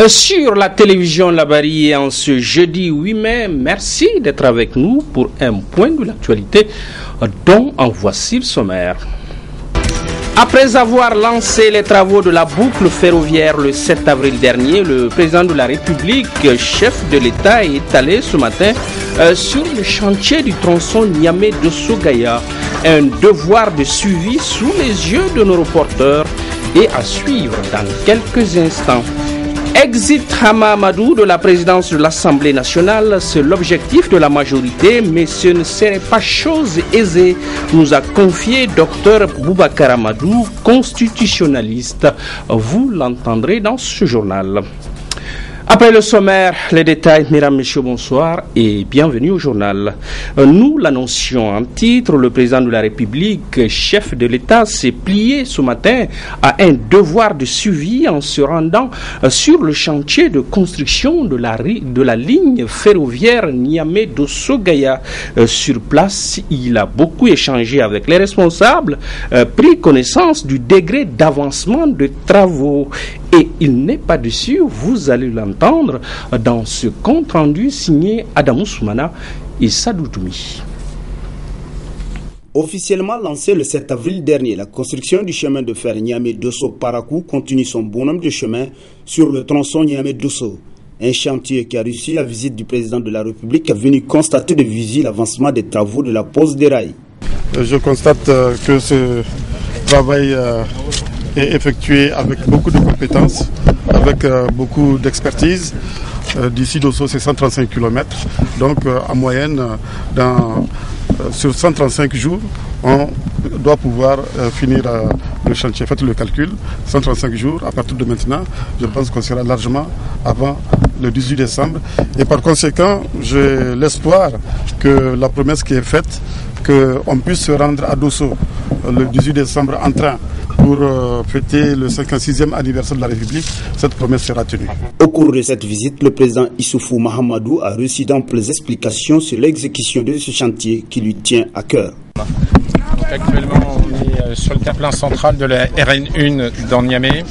Sur la télévision Labari en ce jeudi 8 mai, merci d'être avec nous pour un point de l'actualité dont en voici le sommaire. Après avoir lancé les travaux de la boucle ferroviaire le 7 avril dernier, le président de la République, chef de l'État, est allé ce matin sur le chantier du tronçon Niamey-Dosso-Gaya. Un devoir de suivi sous les yeux de nos reporters et à suivre dans quelques instants. Exit Hama Amadou de la présidence de l'Assemblée nationale, c'est l'objectif de la majorité, mais ce ne serait pas chose aisée, nous a confié Dr Boubacar Amadou, constitutionnaliste. Vous l'entendrez dans ce journal. Après le sommaire, les détails, mesdames, messieurs, bonsoir et bienvenue au journal. Nous l'annoncions en titre, le président de la République, chef de l'État, s'est plié ce matin à un devoir de suivi en se rendant sur le chantier de construction de la ligne ferroviaire Niamey-Dosso-Gaya. Sur place, il a beaucoup échangé avec les responsables, pris connaissance du degré d'avancement de travaux. Et il n'est pas dessus, vous allez l'entendre dans ce compte rendu signé Adamou Soumana et Sadou Toumi. Officiellement lancé le 7 avril dernier, la construction du chemin de fer Niamey-Dosso-Parakou continue son bonhomme de chemin sur le tronçon Niamey-Dosso. Un chantier qui a réussi la visite du président de la République, est venu constater de visu l'avancement des travaux de la pose des rails. Je constate que ce travail est effectué avec beaucoup de compétences, avec beaucoup d'expertise. D'ici Dosso, c'est 135 km. Donc, en moyenne, sur 135 jours, on doit pouvoir finir le chantier. Faites le calcul, 135 jours, à partir de maintenant, je pense qu'on sera largement avant le 18 décembre. Et par conséquent, j'ai l'espoir que la promesse qui est faite, qu'on puisse se rendre à Dosso le 18 décembre en train pour fêter le 56e anniversaire de la République, cette promesse sera tenue. Au cours de cette visite, le président Issoufou Mahamadou a reçu d'amples explications sur l'exécution de ce chantier qui lui tient à cœur. Donc actuellement, on est sur le terre-plein central de la RN1 dans Niamey.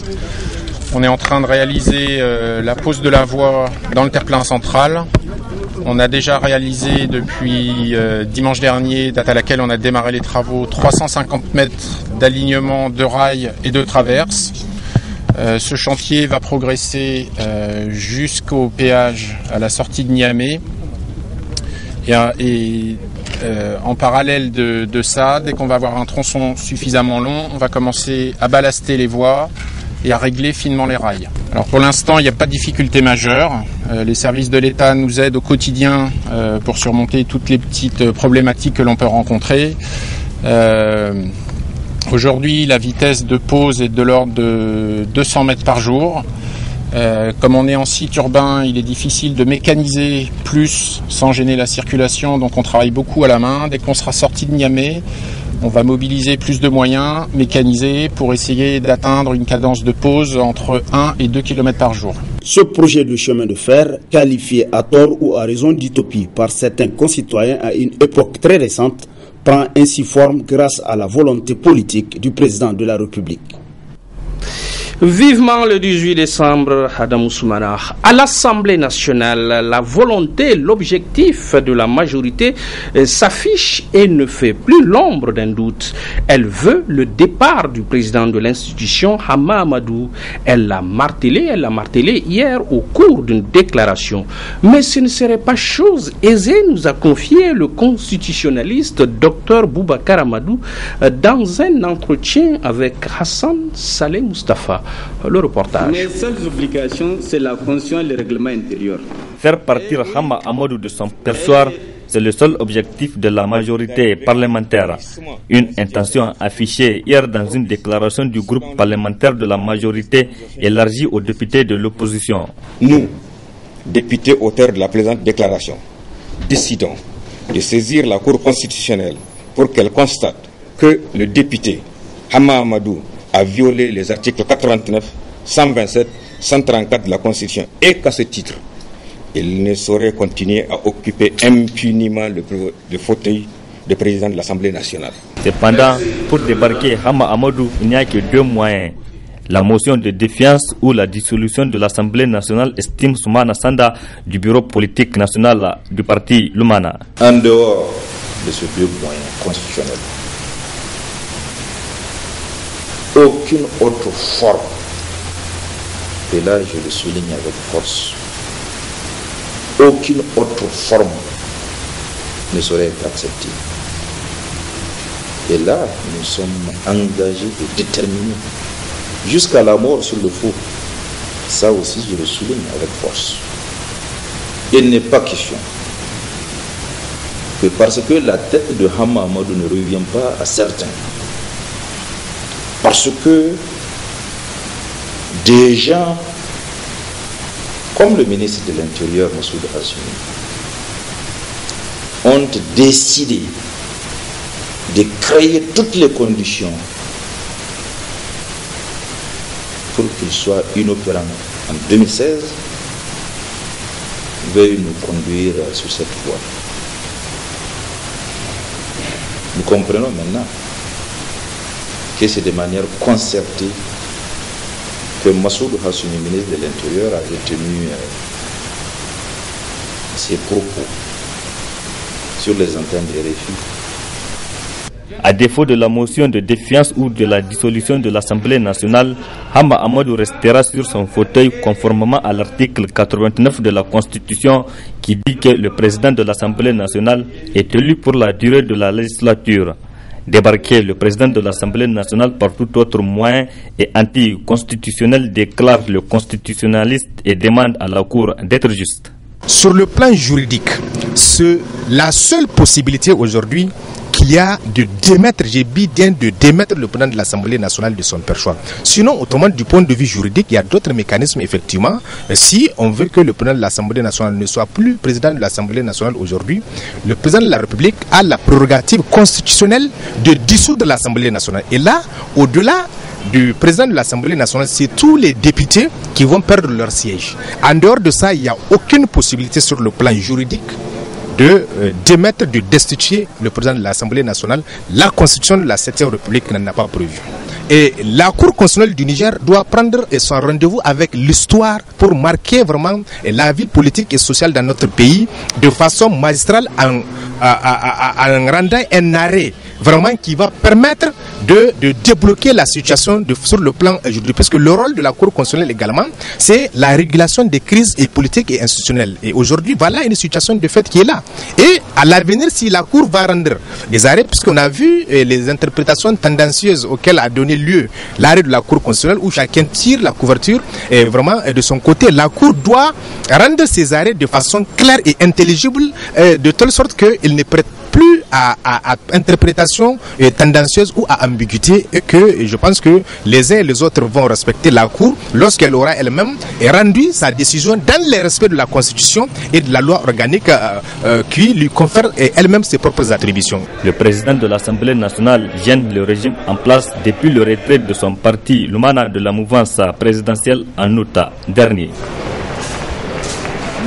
On est en train de réaliser la pose de la voie dans le terre-plein central. On a déjà réalisé depuis dimanche dernier, date à laquelle on a démarré les travaux, 350 mètres d'alignement de rails et de traverses. Ce chantier va progresser jusqu'au péage à la sortie de Niamey. Et en parallèle de ça, dès qu'on va avoir un tronçon suffisamment long, on va commencer à ballaster les voies et à régler finement les rails. Alors pour l'instant, il n'y a pas de difficulté majeure. Les services de l'État nous aident au quotidien pour surmonter toutes les petites problématiques que l'on peut rencontrer. Aujourd'hui, la vitesse de pose est de l'ordre de 200 mètres par jour. Comme on est en site urbain, il est difficile de mécaniser plus sans gêner la circulation, donc on travaille beaucoup à la main. Dès qu'on sera sorti de Niamey, on va mobiliser plus de moyens mécanisés pour essayer d'atteindre une cadence de pose entre 1 et 2 km par jour. Ce projet de chemin de fer, qualifié à tort ou à raison d'utopie par certains concitoyens à une époque très récente, prend ainsi forme grâce à la volonté politique du président de la République. Vivement le 18 décembre, Adamou Soumana. À l'Assemblée nationale, la volonté, l'objectif de la majorité s'affiche et ne fait plus l'ombre d'un doute. Elle veut le départ du président de l'institution, Hama Amadou. Elle l'a martelé hier au cours d'une déclaration. Mais ce ne serait pas chose aisée, nous a confié le constitutionnaliste Dr Boubacar Amadou dans un entretien avec Hassan Saleh Mustafa. Le reportage. Mes seules obligations, c'est la fonction et le règlement intérieur. Faire partir Hama Amadou de son perchoir, c'est le seul objectif de la majorité parlementaire. Une intention affichée hier dans une déclaration du groupe parlementaire de la majorité élargie aux députés de l'opposition. Nous, députés auteurs de la présente déclaration, décidons de saisir la Cour constitutionnelle pour qu'elle constate que le député Hama Amadou a violé les articles 89, 127, 134 de la Constitution et qu'à ce titre, il ne saurait continuer à occuper impunément le fauteuil de président de l'Assemblée nationale. Cependant, pour débarquer Hama Amadou, il n'y a que deux moyens. La motion de défiance ou la dissolution de l'Assemblée nationale, estime Soumana Sanda du bureau politique national du parti Lumana. En dehors de ce deux moyen constitutionnel, aucune autre forme, et là je le souligne avec force, aucune autre forme ne saurait être acceptée. Et là, nous sommes engagés et déterminés jusqu'à la mort sur le faux. Ça aussi, je le souligne avec force. Il n'est pas question que parce que la tête de Hama Amadou ne revient pas à certains, parce que des gens comme le ministre de l'Intérieur, Massoud Hassoumi, ont décidé de créer toutes les conditions pour qu'il soit inopérant en 2016, veuille nous conduire sur cette voie. Nous comprenons maintenant que c'est de manière concertée que Massoud Hassoumi, ministre de l'Intérieur, a retenu ses propos sur les antennes de RFI. À défaut de la motion de défiance ou de la dissolution de l'Assemblée nationale, Hama Amadou restera sur son fauteuil conformément à l'article 89 de la Constitution qui dit que le président de l'Assemblée nationale est élu pour la durée de la législature. Débarquer le président de l'Assemblée nationale par tout autre moyen est anticonstitutionnel, déclare le constitutionnaliste et demande à la Cour d'être juste. Sur le plan juridique, c'est la seule possibilité aujourd'hui qu'il y a de démettre, j'ai bien de démettre le président de l'Assemblée nationale de son perchoir. Sinon, autrement, du point de vue juridique, il y a d'autres mécanismes, effectivement. Si on veut que le président de l'Assemblée nationale ne soit plus président de l'Assemblée nationale aujourd'hui, le président de la République a la prérogative constitutionnelle de dissoudre l'Assemblée nationale. Et là, au-delà du président de l'Assemblée nationale, c'est tous les députés qui vont perdre leur siège. En dehors de ça, il n'y a aucune possibilité sur le plan juridique de démettre, de destituer le président de l'Assemblée nationale. La constitution de la 7e République n'en a pas prévu. Et la Cour constitutionnelle du Niger doit prendre son rendez-vous avec l'histoire pour marquer vraiment la vie politique et sociale dans notre pays de façon magistrale en rendant un arrêt vraiment qui va permettre de débloquer la situation sur le plan juridique. Parce que le rôle de la Cour constitutionnelle également, c'est la régulation des crises politiques et institutionnelles. Et aujourd'hui, voilà une situation de fait qui est là. Et à l'avenir, si la Cour va rendre des arrêts, puisqu'on a vu les interprétations tendancieuses auxquelles a donné lieu l'arrêt de la Cour constitutionnelle, où chacun tire la couverture et vraiment de son côté, la Cour doit rendre ces arrêts de façon claire et intelligible, de telle sorte qu'il ne prête plus à interprétation tendancieuse ou à ambiguïté, et que je pense que les uns et les autres vont respecter la Cour lorsqu'elle aura elle-même rendu sa décision dans le respect de la Constitution et de la loi organique qui lui confère elle-même ses propres attributions. Le président de l'Assemblée nationale gêne le régime en place depuis le retrait de son parti Lumana de la mouvance présidentielle en août dernier.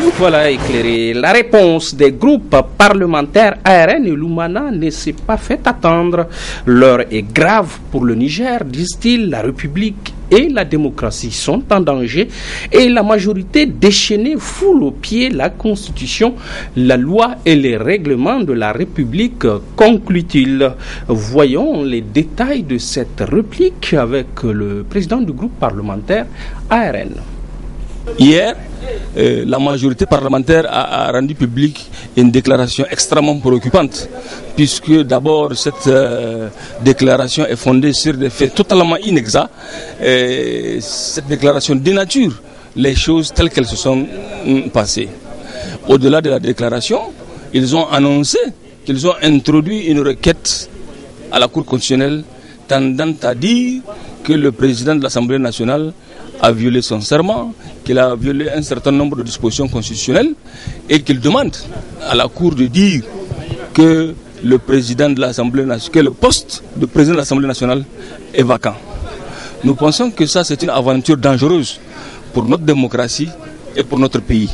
Nous voilà éclairés. La réponse des groupes parlementaires ARN et Lumana ne s'est pas fait attendre. L'heure est grave pour le Niger, disent-ils. La République et la démocratie sont en danger et la majorité déchaînée foule aux pieds la Constitution, la loi et les règlements de la République, conclut-il. Voyons les détails de cette réplique avec le président du groupe parlementaire ARN. Hier, la majorité parlementaire a rendu publique une déclaration extrêmement préoccupante, puisque d'abord cette déclaration est fondée sur des faits totalement inexacts. Cette déclaration dénature les choses telles qu'elles se sont passées. Au-delà de la déclaration, ils ont annoncé qu'ils ont introduit une requête à la Cour constitutionnelle tendant à dire que le président de l'Assemblée nationale a violé son serment, qu'il a violé un certain nombre de dispositions constitutionnelles et qu'il demande à la Cour de dire que le président de l'Assemblée nationale, que le poste de président de l'Assemblée nationale est vacant. Nous pensons que ça, c'est une aventure dangereuse pour notre démocratie et pour notre pays.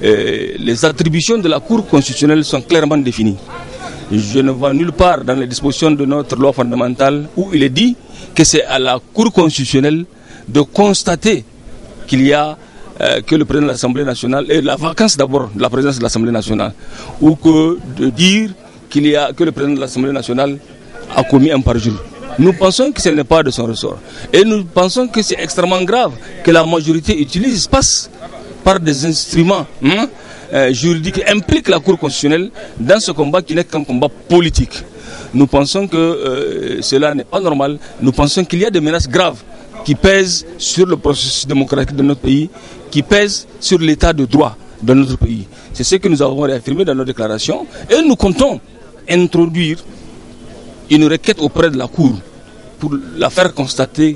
Les attributions de la Cour constitutionnelle sont clairement définies. Je ne vois nulle part dans les dispositions de notre loi fondamentale où il est dit que c'est à la Cour constitutionnelle de constater qu'il y a que le président de l'Assemblée nationale et la vacance d'abord de la présidence de l'Assemblée nationale, ou que de dire que le président de l'Assemblée nationale a commis un parjure. Nous pensons que ce n'est pas de son ressort. Et nous pensons que c'est extrêmement grave que la majorité passe par des instruments juridiques qui impliquent la Cour constitutionnelle dans ce combat qui n'est qu'un combat politique. Nous pensons que cela n'est pas normal. Nous pensons qu'il y a des menaces graves qui pèsent sur le processus démocratique de notre pays, qui pèsent sur l'état de droit de notre pays. C'est ce que nous avons réaffirmé dans nos déclarations et nous comptons introduire une requête auprès de la Cour pour la faire constater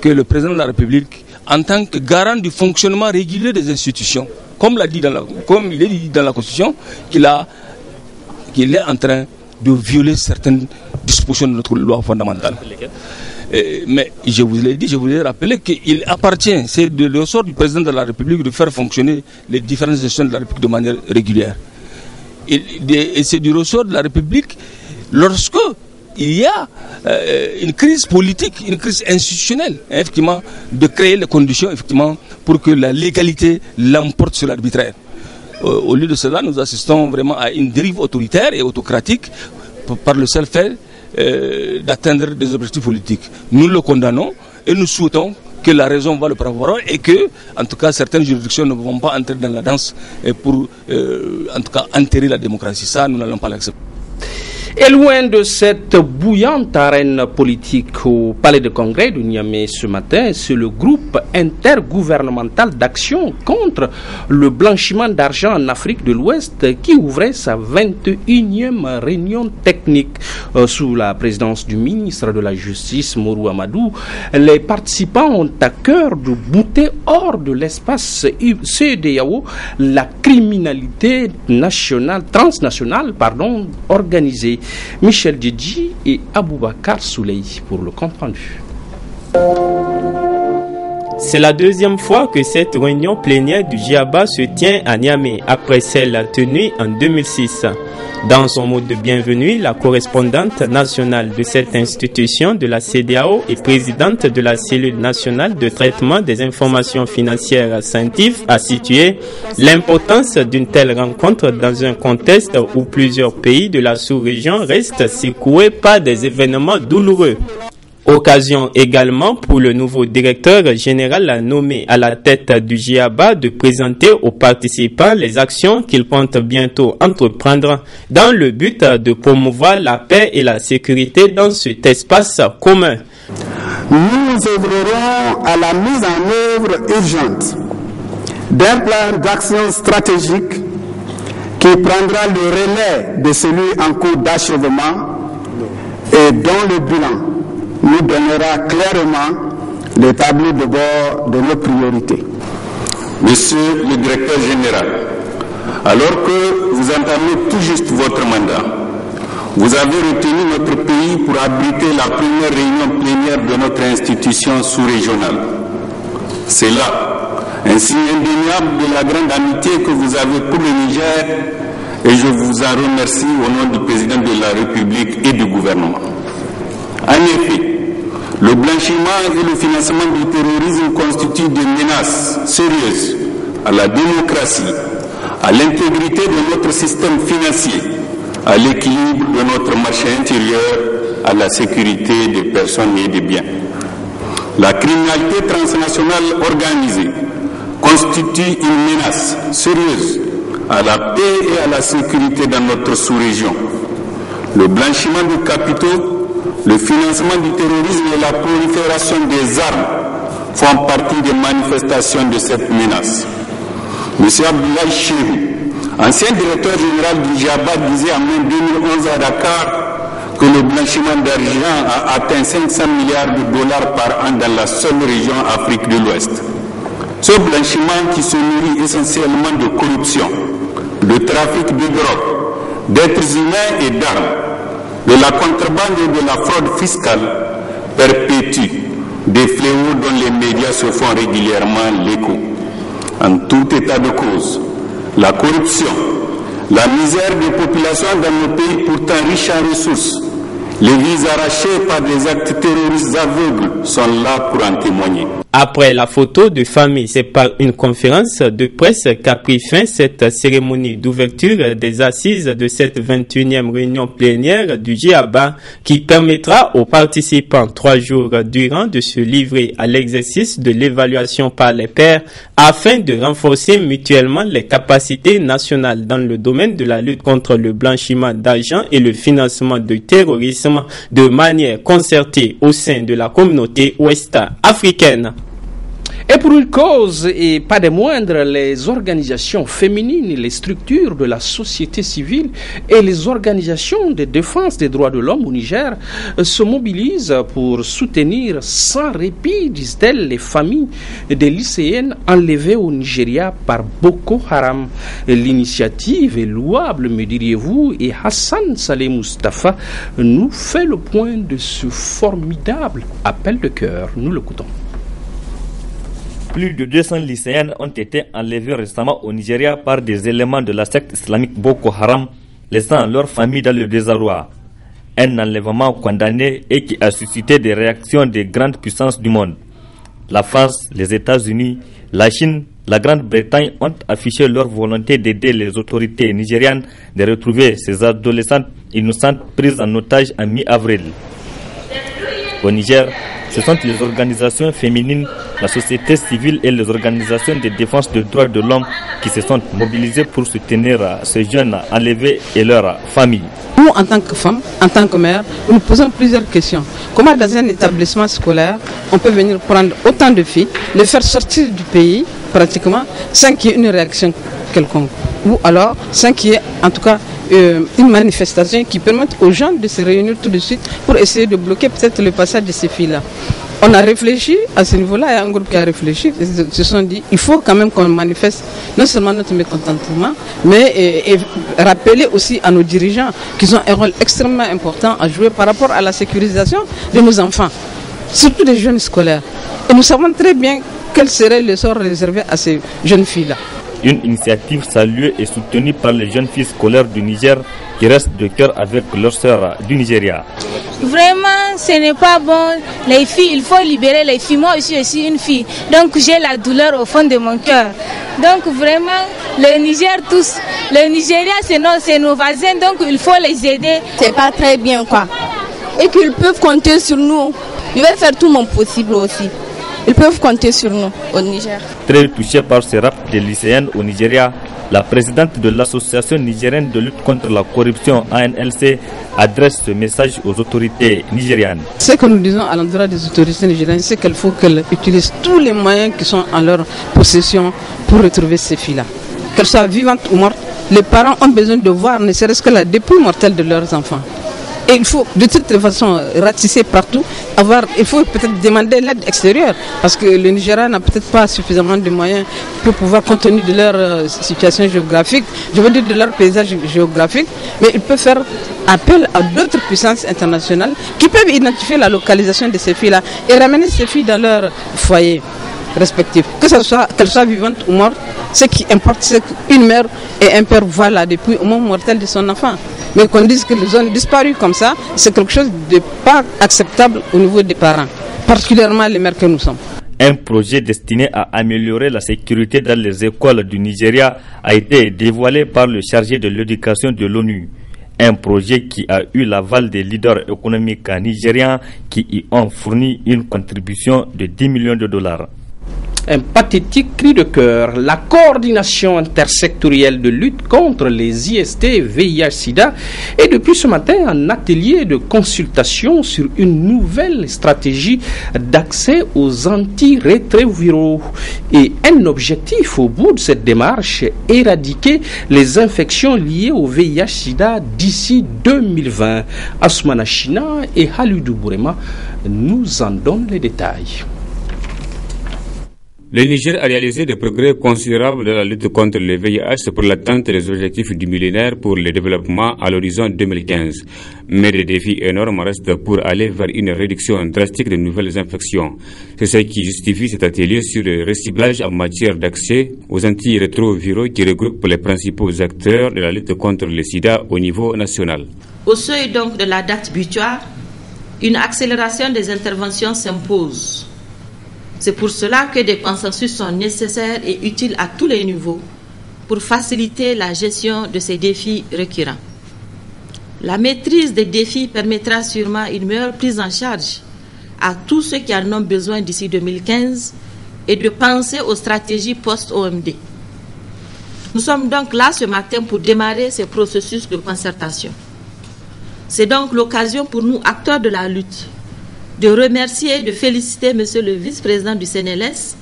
que le président de la République, en tant que garant du fonctionnement régulier des institutions, comme il est dit dans la Constitution, qu'il est en train de violer certaines dispositions de notre loi fondamentale. Mais je vous l'ai dit, je vous ai rappelé qu'il appartient, c'est le ressort du président de la République de faire fonctionner les différentes institutions de la République de manière régulière. Et c'est du ressort de la République lorsque il y a une crise politique, une crise institutionnelle, effectivement, de créer les conditions effectivement, pour que la légalité l'emporte sur l'arbitraire. Au lieu de cela, nous assistons vraiment à une dérive autoritaire et autocratique par le seul fait d'atteindre des objectifs politiques. Nous le condamnons et nous souhaitons que la raison va le prévaloir et que, en tout cas, certaines juridictions ne vont pas entrer dans la danse pour, en tout cas, enterrer la démocratie. Ça, nous n'allons pas l'accepter. Et loin de cette bouillante arène politique au Palais de Congrès de Niamey ce matin, c'est le groupe intergouvernemental d'action contre le blanchiment d'argent en Afrique de l'Ouest qui ouvrait sa 21e réunion technique sous la présidence du ministre de la Justice, Morou Amadou. Les participants ont à cœur de bouter hors de l'espace CEDEAO la criminalité transnationale organisée. Michel Djedji et Aboubakar Souley pour le compte-rendu. C'est la deuxième fois que cette réunion plénière du GIABA se tient à Niamey, après celle tenue en 2006. Dans son mot de bienvenue, la correspondante nationale de cette institution de la CEDEAO et présidente de la cellule nationale de traitement des informations financières CENTIF a situé l'importance d'une telle rencontre dans un contexte où plusieurs pays de la sous-région restent secoués par des événements douloureux. Occasion également pour le nouveau directeur général nommé à la tête du GIABA de présenter aux participants les actions qu'il compte bientôt entreprendre dans le but de promouvoir la paix et la sécurité dans cet espace commun. Nous œuvrerons à la mise en œuvre urgente d'un plan d'action stratégique qui prendra le relais de celui en cours d'achèvement et dont le bilan nous donnera clairement le tableau de bord de nos priorités. Monsieur le directeur général, alors que vous entamez tout juste votre mandat, vous avez retenu notre pays pour abriter la première réunion plénière de notre institution sous-régionale. C'est là un signe indéniable de la grande amitié que vous avez pour le Niger et je vous en remercie au nom du président de la République et du gouvernement. En effet, le blanchiment et le financement du terrorisme constituent des menaces sérieuses à la démocratie, à l'intégrité de notre système financier, à l'équilibre de notre marché intérieur, à la sécurité des personnes et des biens. La criminalité transnationale organisée constitue une menace sérieuse à la paix et à la sécurité dans notre sous-région. Le blanchiment de capitaux, le financement du terrorisme et la prolifération des armes font partie des manifestations de cette menace. M. Abdoulaye Chérou, ancien directeur général du GIABA, disait en mai 2011 à Dakar que le blanchiment d'argent a atteint 500 milliards de dollars par an dans la seule région Afrique de l'Ouest. Ce blanchiment qui se nourrit essentiellement de corruption, de trafic de drogue, d'êtres humains et d'armes, de la contrebande et de la fraude fiscale perpétue des fléaux dont les médias se font régulièrement l'écho. En tout état de cause, la corruption, La misère des populations dans nos pays pourtant riches en ressources, les vies arrachées par des actes terroristes aveugles sont là pour en témoigner. Après la photo de famille, c'est par une conférence de presse qu'a pris fin cette cérémonie d'ouverture des assises de cette 21e réunion plénière du GIABA qui permettra aux participants 3 jours durant de se livrer à l'exercice de l'évaluation par les pairs afin de renforcer mutuellement les capacités nationales dans le domaine de la lutte contre le blanchiment d'argent et le financement du terrorisme de manière concertée au sein de la communauté ouest-africaine. Et pour une cause, et pas des moindres, les organisations féminines, les structures de la société civile et les organisations de défense des droits de l'homme au Niger se mobilisent pour soutenir sans répit, disent-elles, les familles des lycéennes enlevées au Nigeria par Boko Haram. L'initiative est louable, me diriez-vous, et Hassan Saleh Mustafa nous fait le point de ce formidable appel de cœur. Nous l'écoutons. Plus de 200 lycéennes ont été enlevées récemment au Nigeria par des éléments de la secte islamique Boko Haram, laissant leur famille dans le désarroi. Un enlèvement condamné et qui a suscité des réactions des grandes puissances du monde. La France, les États-Unis, la Chine, la Grande-Bretagne ont affiché leur volonté d'aider les autorités nigérianes de retrouver ces adolescentes innocentes prises en otage en mi-avril. Au Niger, ce sont les organisations féminines, la société civile et les organisations de défense des droits de l'homme qui se sont mobilisées pour soutenir ces jeunes enlevés et leurs familles. Nous, en tant que femmes, en tant que mères, nous posons plusieurs questions. Comment dans un établissement scolaire, on peut venir prendre autant de filles, les faire sortir du pays, pratiquement, sans qu'il y ait une réaction quelconque. Ou alors, sans qu'il y ait, en tout cas, une manifestation qui permette aux gens de se réunir tout de suite pour essayer de bloquer peut-être le passage de ces filles-là. On a réfléchi à ce niveau-là, il y a un groupe qui a réfléchi, ils se sont dit il faut quand même qu'on manifeste non seulement notre mécontentement, mais et rappeler aussi à nos dirigeants qu'ils ont un rôle extrêmement important à jouer par rapport à la sécurisation de nos enfants, surtout des jeunes scolaires. Et nous savons très bien quel serait le sort réservé à ces jeunes filles-là. Une initiative saluée et soutenue par les jeunes filles scolaires du Niger qui restent de cœur avec leurs sœurs du Nigeria. Vraiment, ce n'est pas bon. Les filles, il faut libérer les filles. Moi aussi, je suis une fille. Donc, j'ai la douleur au fond de mon cœur. Donc, vraiment, le Niger, tous, le Nigeria, c'est nos voisins. Donc, il faut les aider. C'est pas très bien, quoi. Et qu'ils peuvent compter sur nous. Je vais faire tout mon possible aussi. Ils peuvent compter sur nous au Niger. Très touchée par ce rap des lycéennes au Nigeria, la présidente de l'association nigérienne de lutte contre la corruption ANLC adresse ce message aux autorités nigérianes. Ce que nous disons à l'endroit des autorités nigériennes, c'est qu'il faut qu'elles utilisent tous les moyens qui sont en leur possession pour retrouver ces filles-là. Qu'elles soient vivantes ou mortes, les parents ont besoin de voir ne serait-ce que la dépouille mortelle de leurs enfants. Et il faut de toute façon ratisser partout, il faut peut-être demander l'aide extérieure parce que le Nigeria n'a peut-être pas suffisamment de moyens pour pouvoir compte tenu de leur situation géographique, je veux dire de leur paysage géographique, mais il peut faire appel à d'autres puissances internationales qui peuvent identifier la localisation de ces filles-là et ramener ces filles dans leur foyer respectif. Qu'elles soient vivantes ou mortes, ce qui importe c'est qu'une mère et un père voient la dépouille au moment mortel de son enfant. Mais qu'on dise que les ont disparu comme ça, c'est quelque chose de pas acceptable au niveau des parents, particulièrement les mères que nous sommes. Un projet destiné à améliorer la sécurité dans les écoles du Nigeria a été dévoilé par le chargé de l'éducation de l'ONU. Un projet qui a eu l'aval des leaders économiques nigérians qui y ont fourni une contribution de 10 millions de dollars. Un pathétique cri de cœur. La coordination intersectorielle de lutte contre les IST, VIH-Sida est depuis ce matin un atelier de consultation sur une nouvelle stratégie d'accès aux antirétroviraux. Et un objectif au bout de cette démarche, éradiquer les infections liées au VIH-Sida d'ici 2020. Asmana China et Halidou Bourema nous en donnent les détails. Le Niger a réalisé des progrès considérables dans la lutte contre le VIH pour l'atteinte des objectifs du millénaire pour le développement à l'horizon 2015. Mais des défis énormes restent pour aller vers une réduction drastique de nouvelles infections. C'est ce qui justifie cet atelier sur le reciblage en matière d'accès aux antirétroviraux qui regroupe les principaux acteurs de la lutte contre le sida au niveau national. Au seuil donc de la date butoir, une accélération des interventions s'impose. C'est pour cela que des consensus sont nécessaires et utiles à tous les niveaux pour faciliter la gestion de ces défis récurrents. La maîtrise des défis permettra sûrement une meilleure prise en charge à tous ceux qui en ont besoin d'ici 2015 et de penser aux stratégies post-OMD. Nous sommes donc là ce matin pour démarrer ces processus de concertation. C'est donc l'occasion pour nous, acteurs de la lutte, de remercier et de féliciter Monsieur le vice-président du CNLS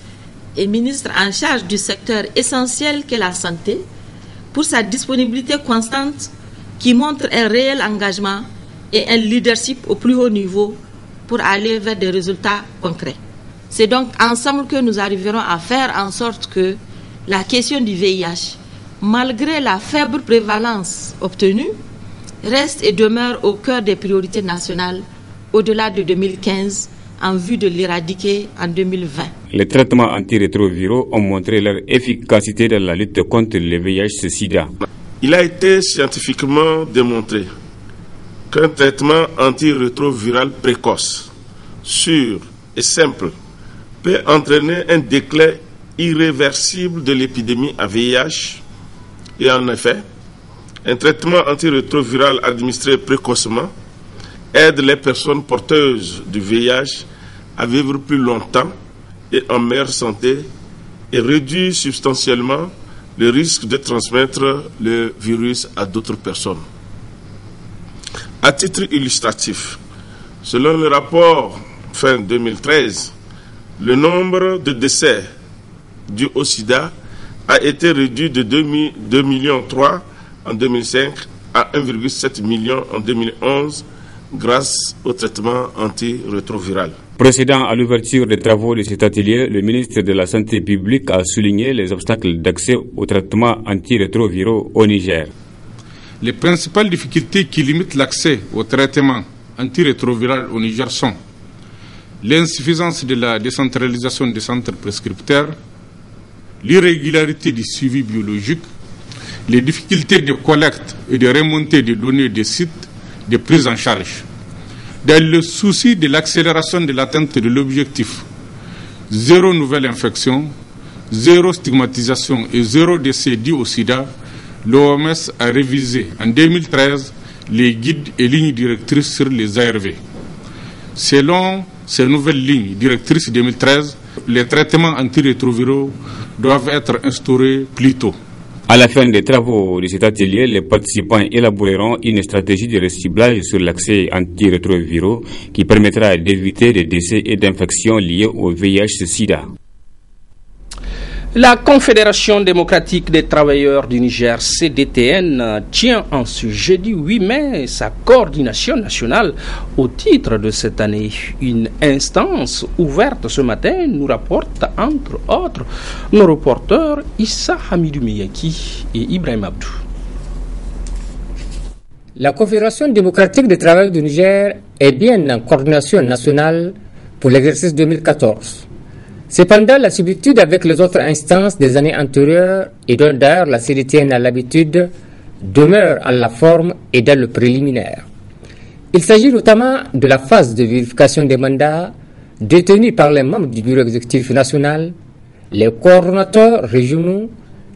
et ministre en charge du secteur essentiel qu'est la santé pour sa disponibilité constante qui montre un réel engagement et un leadership au plus haut niveau pour aller vers des résultats concrets. C'est donc ensemble que nous arriverons à faire en sorte que la question du VIH, malgré la faible prévalence obtenue, reste et demeure au cœur des priorités nationales au-delà de 2015 en vue de l'éradiquer en 2020. Les traitements antirétroviraux ont montré leur efficacité dans la lutte contre le VIH-Sida. Il a été scientifiquement démontré qu'un traitement antirétroviral précoce, sûr et simple peut entraîner un déclin irréversible de l'épidémie à VIH. Et en effet, un traitement antirétroviral administré précocement aide les personnes porteuses du VIH à vivre plus longtemps et en meilleure santé et réduit substantiellement le risque de transmettre le virus à d'autres personnes. À titre illustratif, selon le rapport fin 2013, le nombre de décès dus au sida a été réduit de 2,3 millions en 2005 à 1,7 million en 2011 grâce au traitement antirétroviral. Procédant à l'ouverture des travaux de cet atelier, le ministre de la Santé publique a souligné les obstacles d'accès aux traitements antirétroviraux au Niger. Les principales difficultés qui limitent l'accès aux traitements antirétroviraux au Niger sont l'insuffisance de la décentralisation des centres prescripteurs, l'irrégularité du suivi biologique, les difficultés de collecte et de remontée des données des sites de prise en charge. Dans le souci de l'accélération de l'atteinte de l'objectif zéro nouvelle infection, zéro stigmatisation et zéro décès dû au sida, l'OMS a révisé en 2013 les guides et lignes directrices sur les ARV. Selon ces nouvelles lignes directrices 2013, les traitements antirétroviraux doivent être instaurés plus tôt. À la fin des travaux de cet atelier, les participants élaboreront une stratégie de reciblage sur l'accès antirétroviraux qui permettra d'éviter des décès et d'infections liées au VIH-Sida. La Confédération démocratique des travailleurs du Niger, CDTN, tient en ce jeudi 8 mai sa coordination nationale au titre de cette année. Une instance ouverte ce matin nous rapporte entre autres nos reporters Issa Hamidou Meyaki et Ibrahim Abdou. La Confédération démocratique des travailleurs du Niger est bien en coordination nationale pour l'exercice 2014. Cependant, la similitude avec les autres instances des années antérieures, et dont d'ailleurs la CDTN a l'habitude, demeure à la forme et dans le préliminaire. Il s'agit notamment de la phase de vérification des mandats détenus par les membres du bureau exécutif national, les coordonnateurs régionaux,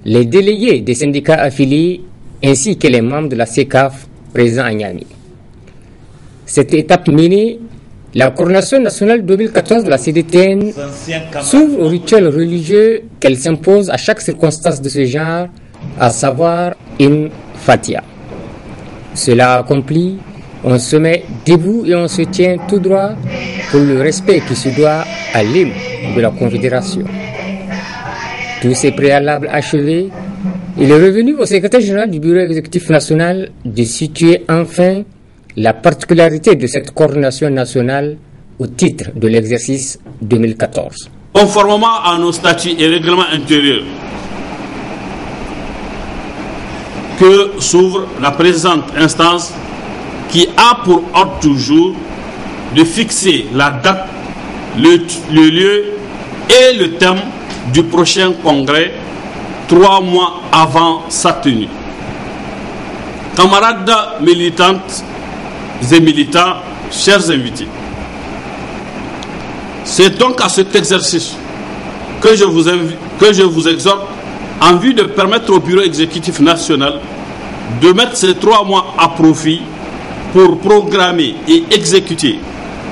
les délégués des syndicats affiliés, ainsi que les membres de la CECAF présents à Niamey. Cette étape menée, la coordination nationale 2014 de la CDTN s'ouvre au rituel religieux qu'elle s'impose à chaque circonstance de ce genre, à savoir une fatia. Cela accompli, on se met debout et on se tient tout droit pour le respect qui se doit à l'hymne de la Confédération. Tous ces préalables achevés, il est revenu au secrétaire général du bureau exécutif national de situer enfin la particularité de cette coordination nationale au titre de l'exercice 2014. conformément à nos statuts et règlements intérieurs, que s'ouvre la présente instance qui a pour ordre du jour de fixer la date, le lieu et le thème du prochain congrès 3 mois avant sa tenue. Camarades militantes et militants, chers invités, c'est donc à cet exercice que je vous exhorte en vue de permettre au Bureau exécutif national de mettre ces 3 mois à profit pour programmer et exécuter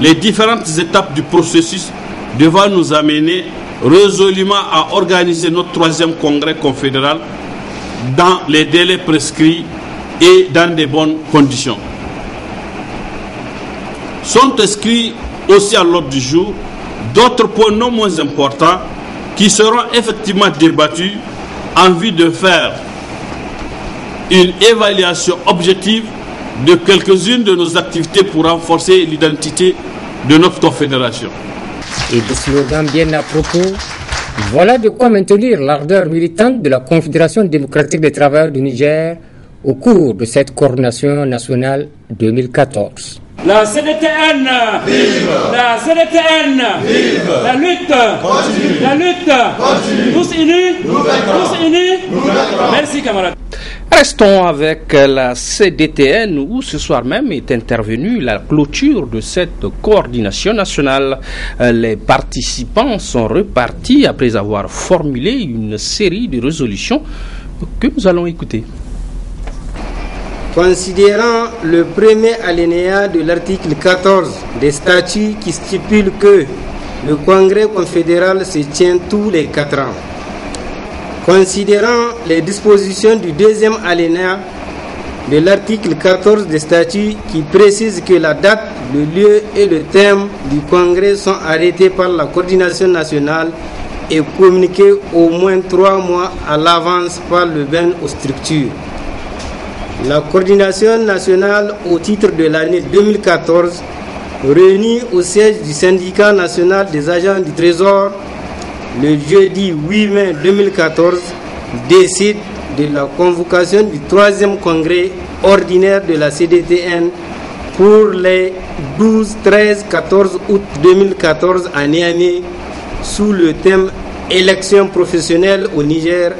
les différentes étapes du processus devant nous amener résolument à organiser notre 3e congrès confédéral dans les délais prescrits et dans de bonnes conditions. Sont inscrits aussi à l'ordre du jour d'autres points non moins importants qui seront effectivement débattus en vue de faire une évaluation objective de quelques-unes de nos activités pour renforcer l'identité de notre confédération. Et des slogans bien à propos, voilà de quoi maintenir l'ardeur militante de la Confédération démocratique des travailleurs du Niger au cours de cette coordination nationale 2014. La CDTN, vive! La CDTN, vive! La lutte, continue! La lutte, continue! Tous unis, tous unis. Merci camarades. Restons avec la CDTN où ce soir même est intervenue la clôture de cette coordination nationale. Les participants sont repartis après avoir formulé une série de résolutions que nous allons écouter. Considérant le premier alinéa de l'article 14 des statuts qui stipule que le Congrès confédéral se tient tous les 4 ans. Considérant les dispositions du deuxième alinéa de l'article 14 des statuts qui précise que la date, le lieu et le thème du Congrès sont arrêtés par la coordination nationale et communiqués au moins 3 mois à l'avance par le BEN aux structures. La coordination nationale au titre de l'année 2014, réunie au siège du syndicat national des agents du Trésor le jeudi 8 mai 2014, décide de la convocation du 3e congrès ordinaire de la CDTN pour les 12, 13, 14 août 2014 à Niamey sous le thème « Élections professionnelles au Niger,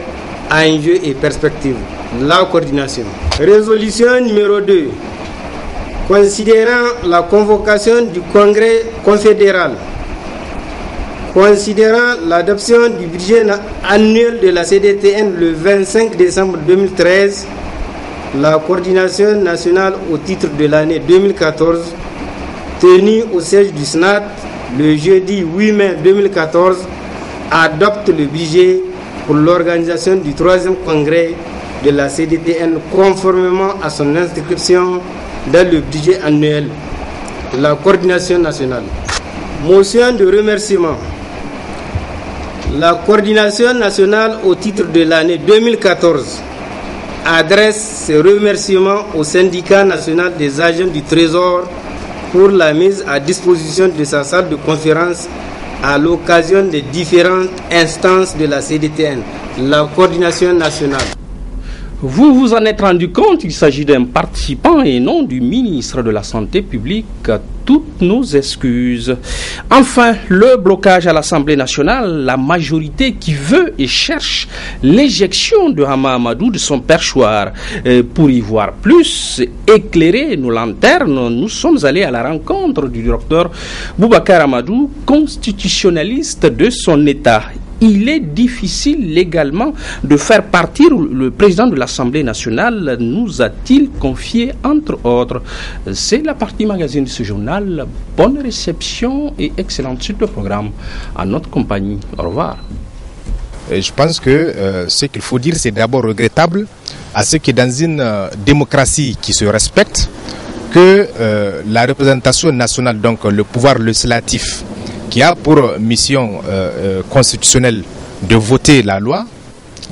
enjeux et perspectives ». La coordination. Résolution numéro 2. Considérant la convocation du Congrès confédéral, considérant l'adoption du budget annuel de la CDTN le 25 décembre 2013, la coordination nationale au titre de l'année 2014, tenue au siège du SNAT le jeudi 8 mai 2014, adopte le budget pour l'organisation du 3e congrès de la CDTN conformément à son inscription dans le budget annuel. La coordination nationale. Motion de remerciement. La coordination nationale au titre de l'année 2014 adresse ses remerciements au syndicat national des agents du Trésor pour la mise à disposition de sa salle de conférence à l'occasion des différentes instances de la CDTN, la coordination nationale. Vous vous en êtes rendu compte, il s'agit d'un participant et non du ministre de la Santé publique. Toutes nos excuses. Enfin, le blocage à l'Assemblée nationale, la majorité qui veut et cherche l'éjection de Hama Amadou de son perchoir. Pour y voir plus, éclairer nos lanternes, nous sommes allés à la rencontre du docteur Boubacar Amadou, constitutionnaliste de son État. Il est difficile légalement de faire partir le président de l'Assemblée nationale, nous a-t-il confié entre autres. C'est la partie magazine de ce journal. Bonne réception et excellente suite de programme à notre compagnie. Au revoir. Je pense que ce qu'il faut dire, c'est d'abord regrettable à ce que dans une démocratie qui se respecte, que la représentation nationale, donc le pouvoir législatif, qui a pour mission constitutionnelle de voter la loi,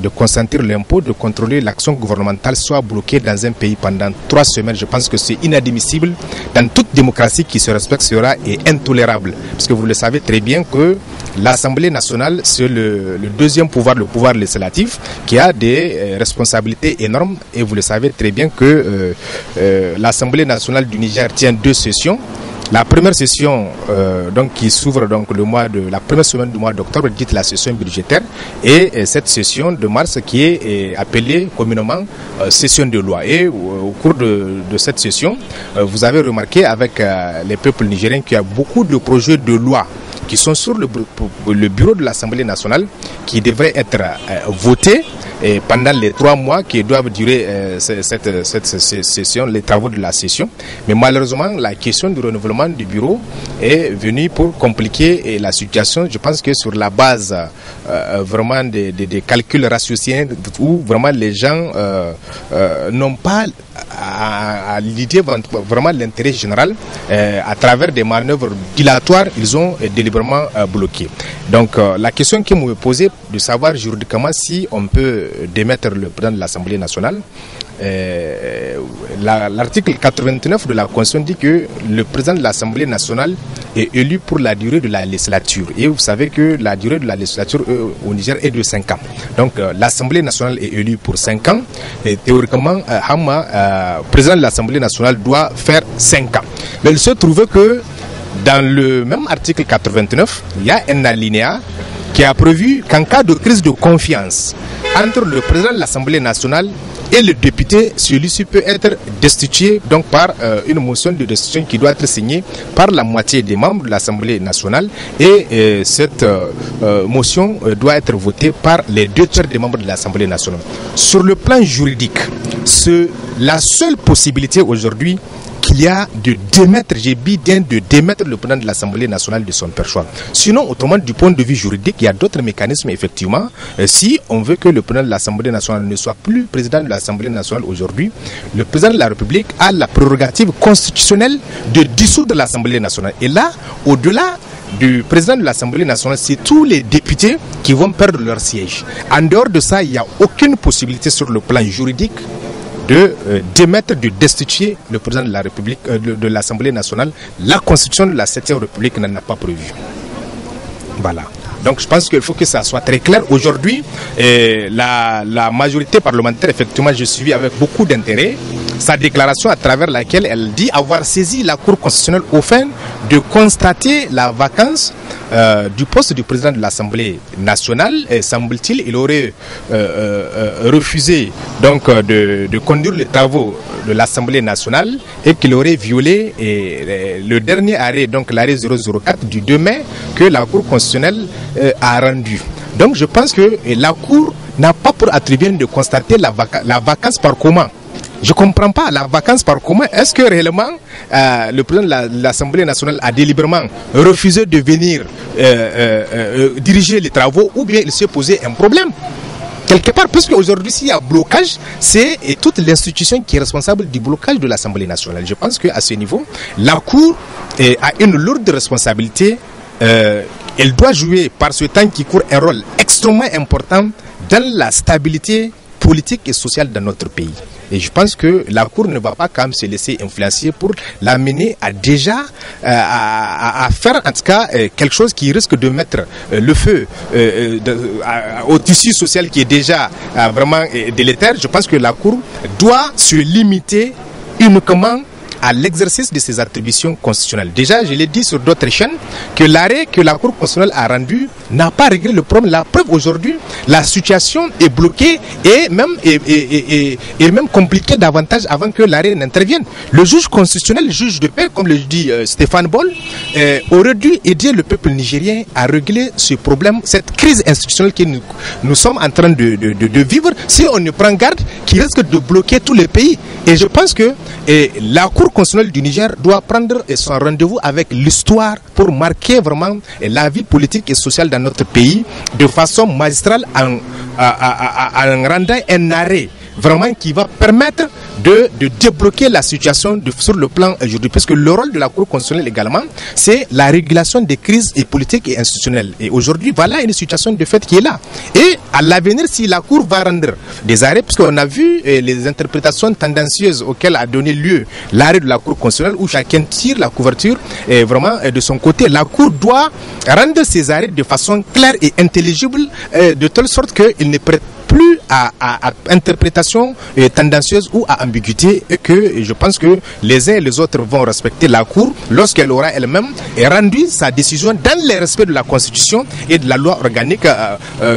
de consentir l'impôt, de contrôler l'action gouvernementale soit bloquée dans un pays pendant 3 semaines. Je pense que c'est inadmissible dans toute démocratie qui se respecte sera et intolérable. Parce que vous le savez très bien que l'Assemblée nationale, c'est le deuxième pouvoir, le pouvoir législatif, qui a des responsabilités énormes. Et vous le savez très bien que l'Assemblée nationale du Niger tient 2 sessions. La première session donc, qui s'ouvre donc, la première semaine du mois d'octobre, dite la session budgétaire, et cette session de mars qui est appelée communément session de loi. Et au cours de cette session, vous avez remarqué avec les peuples nigériens qu'il y a beaucoup de projets de loi qui sont sur le bureau de l'Assemblée nationale qui devraient être votés pendant les 3 mois qui doivent durer cette session, les travaux de la session. Mais malheureusement, la question du renouvellement du bureau est venue pour compliquer la situation. Je pense que sur la base vraiment des calculs ratiociens où vraiment les gens n'ont pas à l'idée vraiment l'intérêt général, à travers des manœuvres dilatoires, ils ont délibérément bloqué. Donc la question qui me posait de savoir juridiquement si on peut démettre le président de l'Assemblée nationale. L'article 89 de la Constitution dit que le président de l'Assemblée nationale est élu pour la durée de la législature. Et vous savez que la durée de la législature au Niger est de 5 ans. Donc l'Assemblée nationale est élue pour 5 ans. Et théoriquement, président de l'Assemblée nationale doit faire 5 ans. Mais il se trouve que dans le même article 89, il y a un alinéa qui a prévu qu'en cas de crise de confiance entre le président de l'Assemblée nationale et le député, celui-ci peut être destitué donc par une motion de destitution qui doit être signée par la moitié des membres de l'Assemblée nationale et cette motion doit être votée par les 2/3 des membres de l'Assemblée nationale. Sur le plan juridique, c'est la seule possibilité aujourd'hui qu'il y a de démettre, j'ai bien de démettre le président de l'Assemblée nationale de son perchoir. Sinon, autrement, du point de vue juridique, il y a d'autres mécanismes, effectivement. Si on veut que le président de l'Assemblée nationale ne soit plus président de l'Assemblée nationale aujourd'hui, le président de la République a la prérogative constitutionnelle de dissoudre l'Assemblée nationale. Et là, au-delà du président de l'Assemblée nationale, c'est tous les députés qui vont perdre leur siège. En dehors de ça, il n'y a aucune possibilité sur le plan juridique de démettre, de destituer le président de la République, de l'Assemblée nationale. La Constitution de la 7e République n'en a pas prévu. Voilà. Donc je pense qu'il faut que ça soit très clair. Aujourd'hui, la majorité parlementaire, effectivement, je suis avec beaucoup d'intérêt sa déclaration à travers laquelle elle dit avoir saisi la Cour constitutionnelle au fin de constater la vacance du poste du président de l'Assemblée nationale. Et semble-t-il, il aurait refusé donc de conduire les travaux de l'Assemblée nationale et qu'il aurait violé le dernier arrêt, donc l'arrêt 004 du 2 mai que la Cour constitutionnelle a rendu. Donc je pense que la Cour n'a pas pour attribuer de constater la vacance par comment. Je ne comprends pas la vacance par comment. Est-ce que réellement le président de l'Assemblée nationale a délibérément refusé de venir diriger les travaux ou bien il s'est posé un problème quelque part, puisque aujourd'hui s'il y a blocage, c'est toute l'institution qui est responsable du blocage de l'Assemblée nationale. Je pense qu'à ce niveau, la Cour a une lourde responsabilité. Elle doit jouer par ce temps qui court un rôle extrêmement important dans la stabilité politique et sociale dans notre pays. Et je pense que la Cour ne va pas quand même se laisser influencer pour l'amener à déjà à faire en tout cas quelque chose qui risque de mettre le feu au tissu social qui est déjà vraiment délétère. Je pense que la Cour doit se limiter uniquement à l'exercice de ses attributions constitutionnelles. Déjà, je l'ai dit sur d'autres chaînes, que l'arrêt que la Cour constitutionnelle a rendu n'a pas réglé le problème. La preuve aujourd'hui, la situation est bloquée et même compliquée davantage avant que l'arrêt n'intervienne. Le juge constitutionnel, le juge de paix, comme le dit Stéphane Bol, aurait dû aider le peuple nigérien à régler ce problème, cette crise institutionnelle que nous sommes en train de vivre, si on ne prend garde, qui risque de bloquer tout le pays. Et je pense que la Cour constitutionnelle du Niger doit prendre son rendez-vous avec l'histoire pour marquer vraiment la vie politique et sociale dans notre pays de façon magistrale en rendant un arrêt vraiment qui va permettre de débloquer la situation sur le plan juridique. Parce que le rôle de la Cour constitutionnelle également, c'est la régulation des crises et politiques et institutionnelles. Et aujourd'hui, voilà une situation de fait qui est là. Et à l'avenir, si la Cour va rendre des arrêts, puisqu'on a vu les interprétations tendancieuses auxquelles a donné lieu l'arrêt de la Cour constitutionnelle, où chacun tire la couverture vraiment de son côté, la Cour doit rendre ses arrêts de façon claire et intelligible, de telle sorte qu'il ne prête plus à interprétation tendancieuse ou à ambiguïté, et que je pense que les uns et les autres vont respecter la Cour lorsqu'elle aura elle-même rendu sa décision dans le respect de la Constitution et de la loi organique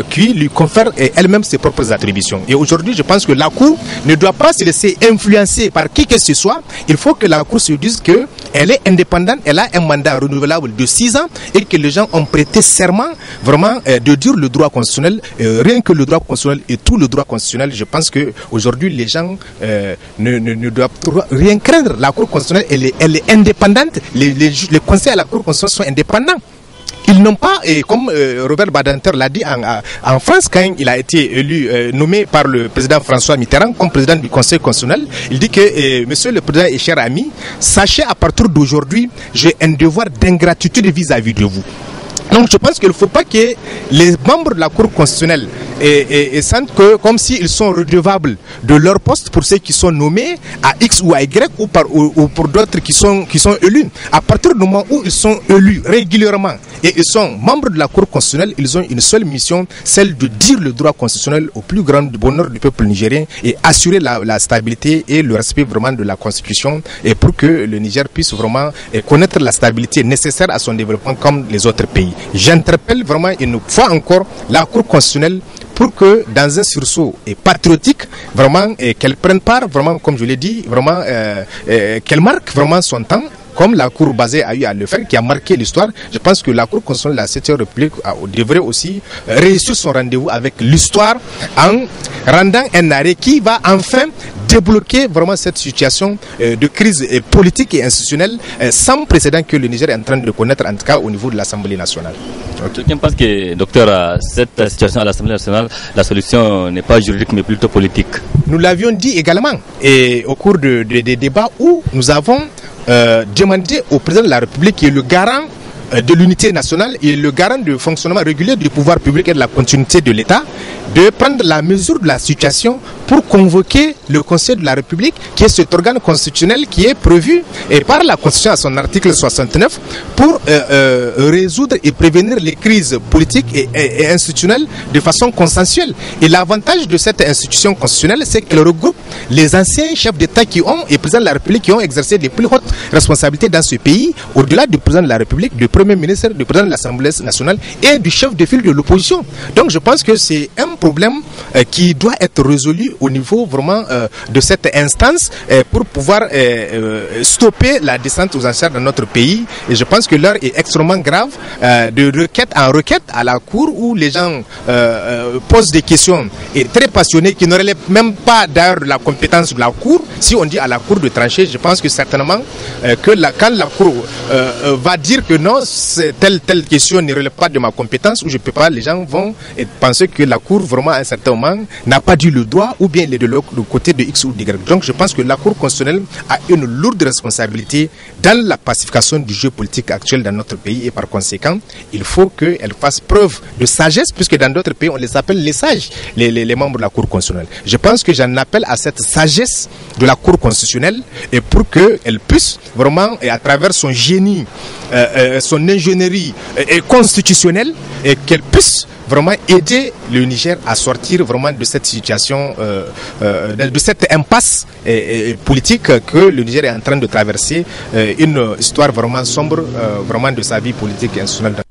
qui lui confère elle-même ses propres attributions. Et aujourd'hui, je pense que la Cour ne doit pas se laisser influencer par qui que ce soit. Il faut que la Cour se dise qu'elle est indépendante, elle a un mandat renouvelable de 6 ans et que les gens ont prêté serment vraiment de dire le droit constitutionnel, rien que le droit constitutionnel et tout le droit constitutionnel. Je pense qu'aujourd'hui, les gens ne doivent rien craindre. La Cour constitutionnelle, elle est indépendante. Les conseils à la Cour constitutionnelle sont indépendants. Ils n'ont pas, comme Robert Badinter l'a dit en France, quand il a été élu, nommé par le président François Mitterrand comme président du Conseil constitutionnel, il dit que, monsieur le président et cher ami, sachez à partir d'aujourd'hui, j'ai un devoir d'ingratitude vis-à-vis de vous. Donc je pense qu'il ne faut pas que les membres de la Cour constitutionnelle sentent que comme s'ils sont redevables de leur poste pour ceux qui sont nommés à X ou à Y ou pour d'autres qui sont élus. À partir du moment où ils sont élus régulièrement et ils sont membres de la Cour constitutionnelle, ils ont une seule mission, celle de dire le droit constitutionnel au plus grand bonheur du peuple nigérien et assurer la stabilité et le respect vraiment de la Constitution, et pour que le Niger puisse vraiment connaître la stabilité nécessaire à son développement comme les autres pays. J'interpelle vraiment une fois encore la Cour constitutionnelle pour que dans un sursaut patriotique, vraiment qu'elle prenne part, vraiment comme je l'ai dit, vraiment qu'elle marque vraiment son temps, comme la Cour basée a eu à le faire, qui a marqué l'histoire. Je pense que la Cour constitutionnelle de la 7e République devrait aussi réussir son rendez-vous avec l'histoire en rendant un arrêt qui va enfin débloquer vraiment cette situation de crise politique et institutionnelle sans précédent que le Niger est en train de connaître, en tout cas au niveau de l'Assemblée nationale. Je pense que, docteur, cette situation à l'Assemblée nationale, la solution n'est pas juridique mais plutôt politique. Nous l'avions dit également et au cours des débats où nous avons demandé au président de la République, qui est le garant de l'unité nationale et le garant du fonctionnement régulier du pouvoir public et de la continuité de l'État, de prendre la mesure de la situation pour convoquer le Conseil de la République, qui est cet organe constitutionnel qui est prévu par la Constitution à son article 69 pour résoudre et prévenir les crises politiques et institutionnelles de façon consensuelle. Et l'avantage de cette institution constitutionnelle, c'est qu'elle regroupe les anciens chefs d'État qui ont, et présidents de la République, qui ont exercé les plus hautes responsabilités dans ce pays, au-delà du président de la République, du Premier ministre, du président de l'Assemblée nationale et du chef de file de l'opposition. Donc je pense que c'est un problème qui doit être résolu au niveau vraiment de cette instance pour pouvoir stopper la descente aux enchères dans notre pays. Et je pense que l'heure est extrêmement grave, de requête en requête à la Cour, où les gens posent des questions et très passionnés qui ne relèvent même pas d'ailleurs de la compétence de la Cour. Si on dit à la Cour de trancher, je pense que certainement que quand la Cour va dire que non, telle question ne relève pas de ma compétence ou je peux pas, les gens vont penser que la Cour vraiment à un certain moment n'a pas dit le droit, ou bien il est de l'autre côté de X ou de Y. Donc je pense que la Cour constitutionnelle a une lourde responsabilité dans la pacification du jeu politique actuel dans notre pays, et par conséquent il faut qu'elle fasse preuve de sagesse, puisque dans d'autres pays on les appelle les sages, les membres de la Cour constitutionnelle. Je pense que j'en appelle à cette sagesse de la Cour constitutionnelle, et pour qu'elle puisse vraiment, et à travers son génie, son ingénierie constitutionnelle, et qu'elle puisse vraiment aider le Niger à sortir vraiment de cette situation, de cette impasse politique que le Niger est en train de traverser, une histoire vraiment sombre, vraiment de sa vie politique et institutionnelle.